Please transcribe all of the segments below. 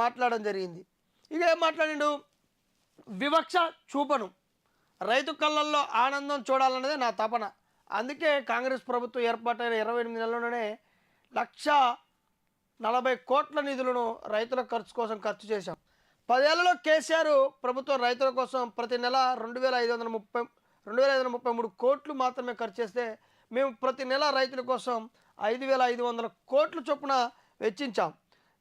మాట్లాడడం జరిగింది. ఇక ఏం మాట్లాడిండు, వివక్ష చూపను, రైతు కళ్ళల్లో ఆనందం చూడాలన్నదే నా తపన. అందుకే కాంగ్రెస్ ప్రభుత్వం ఏర్పాటైన 28 నెలల్లోనే 1,40,00,00,000 నిధులను రైతుల ఖర్చు కోసం ఖర్చు చేశాం. 10 ఏళ్లలో కేసీఆర్ ప్రభుత్వం రైతుల కోసం ప్రతి నెల 2,533 కోట్లు మాత్రమే ఖర్చు చేస్తే, మేము ప్రతి నెల రైతుల కోసం 5,500 కోట్ల చొప్పున వెచ్చించాం.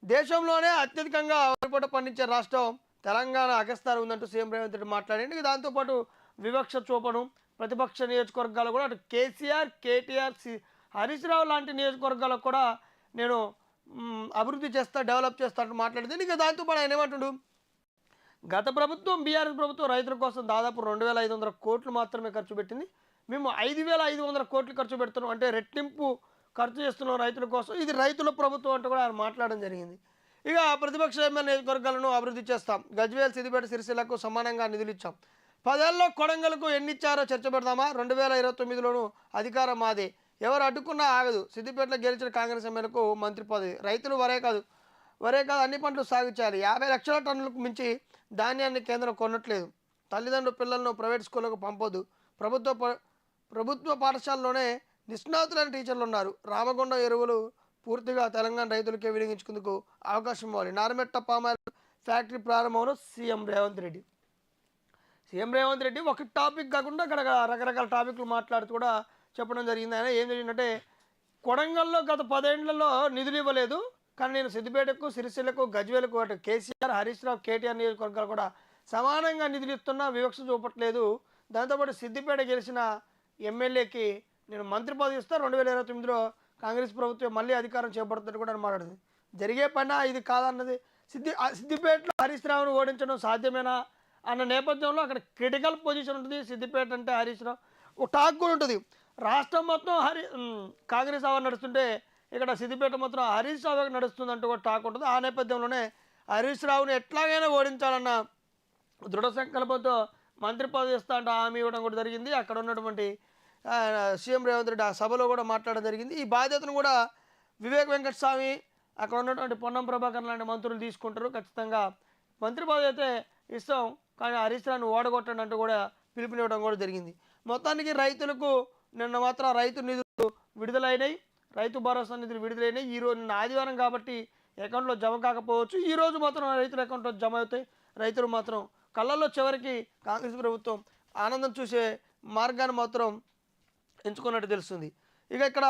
దేశంలోనే అత్యధికంగా వరి పంట పండించే రాష్ట్రం తెలంగాణ అగస్తారం ఉందంటూ సీఎం రేవంత్ రెడ్డి మాట్లాడండి. దాంతోపాటు వివక్ష చూపను, ప్రతిపక్ష నియోజకవర్గాలు కూడా అటు కేసీఆర్, కేటీఆర్, హరీష్ రావు లాంటి నియోజకవర్గాలకు కూడా నేను అభివృద్ధి చేస్తా, డెవలప్ చేస్తా అంటూ మాట్లాడింది. ఇక దాంతోపాటు ఆయన ఏమంటుడు, గత ప్రభుత్వం బీఆర్ఎస్ ప్రభుత్వం రైతుల కోసం దాదాపు 2,500 కోట్లు మాత్రమే ఖర్చు పెట్టింది. మేము 5,500 కోట్లు ఖర్చు పెడుతున్నాం, అంటే రెట్టింపు ఖర్చు చేస్తున్నాం రైతుల కోసం. ఇది రైతుల ప్రభుత్వం అంటూ కూడా ఆయన మాట్లాడడం జరిగింది. ఇక ప్రతిపక్ష ఎమ్మెల్యే నియోజకవర్గాలను అభివృద్ధి చేస్తాం, గజ్వేల్, సిద్దిపేట, సిరిసిల్లకు సమానంగా నిధులు ఇచ్చాం. 10 ఏళ్లలో కొడంగల్కు ఎన్ని ఇచ్చారో చర్చ పెడదామా, 2029లోనూ అధికారం మాదే, ఎవరు అడ్డుకున్నా ఆగదు. సిద్దిపేటలో గెలిచిన కాంగ్రెస్ ఎమ్మెల్యేలకు మంత్రి పదవి. రైతులు వరే కాదు అన్ని పంటలు సాగు చేయాలి. 50 లక్షల టన్నులకు మించి ధాన్యాన్ని కేంద్రం కొనట్లేదు. తల్లిదండ్రులు పిల్లలను ప్రైవేట్ స్కూళ్ళకు పంపొద్దు. ప్రభుత్వ పాఠశాలలోనే నిష్ణాతులైన టీచర్లు ఉన్నారు. రామగుండం ఎరువులు పూర్తిగా తెలంగాణ రైతులకే వినియోగించుకుందుకు అవకాశం ఇవ్వాలి. నారమెట్ట పామాయిల్ ఫ్యాక్టరీ ప్రారంభంలో సీఎం రేవంత్ రెడ్డి ఒక టాపిక్ కాకుండా అక్కడ రకరకాల టాపిక్లు మాట్లాడుతూ కూడా చెప్పడం జరిగింది. ఆయన ఏం జరిగిందంటే, కొడంగల్లో గత 10 ఏళ్లలో నిధులు ఇవ్వలేదు, కానీ నేను సిద్దిపేటకు, సిరిసిల్లకు, గజ్వేలకు, అటు కేసీఆర్, హరీష్ రావు, కేటీఆర్ నియోజకవర్గాలు కూడా సమానంగా నిధులు ఇస్తున్నా వివక్ష చూపట్లేదు. దాంతోపాటు సిద్దిపేట గెలిచిన ఎమ్మెల్యేకి నేను మంత్రి పదవి ఇస్తా, 2029లో కాంగ్రెస్ ప్రభుత్వం మళ్ళీ అధికారం చేపడుతుందని కూడా మాట్లాడింది. జరిగే పని ఇది కాదన్నది. సిద్దిపేటలో హరీష్ రావును ఓడించడం సాధ్యమేనా అన్న నేపథ్యంలో అక్కడ క్రిటికల్ పొజిషన్ ఉంటుంది. సిద్దిపేట అంటే హరీష్ రావు ఒక టాక్ కూడా ఉంటుంది. రాష్ట్రం మొత్తం కాంగ్రెస్ హవా నడుస్తుంటే ఇక్కడ సిద్దిపేట మొత్తం హరీష్ రావు నడుస్తుందంటూ కూడా టాక్ ఉంటుంది. ఆ నేపథ్యంలోనే హరీష్ రావుని ఎట్లాగైనా ఓడించాలన్న దృఢ సంకల్పంతో మంత్రి పదవి ఇస్తా అంటే హామీ ఇవ్వడం కూడా జరిగింది. అక్కడ ఉన్నటువంటి సీఎం రేవంత్ రెడ్డి ఆ సభలో కూడా మాట్లాడడం జరిగింది. ఈ బాధ్యతను కూడా వివేక్ వెంకటస్వామి, అక్కడ ఉన్నటువంటి పొన్నం ప్రభాకర్ లాంటి మంత్రులు తీసుకుంటారు. ఖచ్చితంగా మంత్రి పదవి అయితే ఇస్తాం, కానీ హరీష్ రావుని ఓడగొట్టండి అంటూ కూడా పిలుపునివ్వడం కూడా జరిగింది. మొత్తానికి రైతులకు నిన్న మాత్రం రైతు నిధులు విడుదలైనాయి, రైతు భరోసా నిధులు విడుదలైనాయి. ఈరోజు నిన్న ఆదివారం కాబట్టి అకౌంట్లో జమ కాకపోవచ్చు. ఈరోజు మాత్రం రైతుల అకౌంట్లో జమ అవుతాయి. రైతులు మాత్రం కళ్ళల్లో చివరికి కాంగ్రెస్ ప్రభుత్వం ఆనందం చూసే మార్గాన్ని మాత్రం ఎంచుకున్నట్టు తెలుస్తుంది. ఇక ఇక్కడ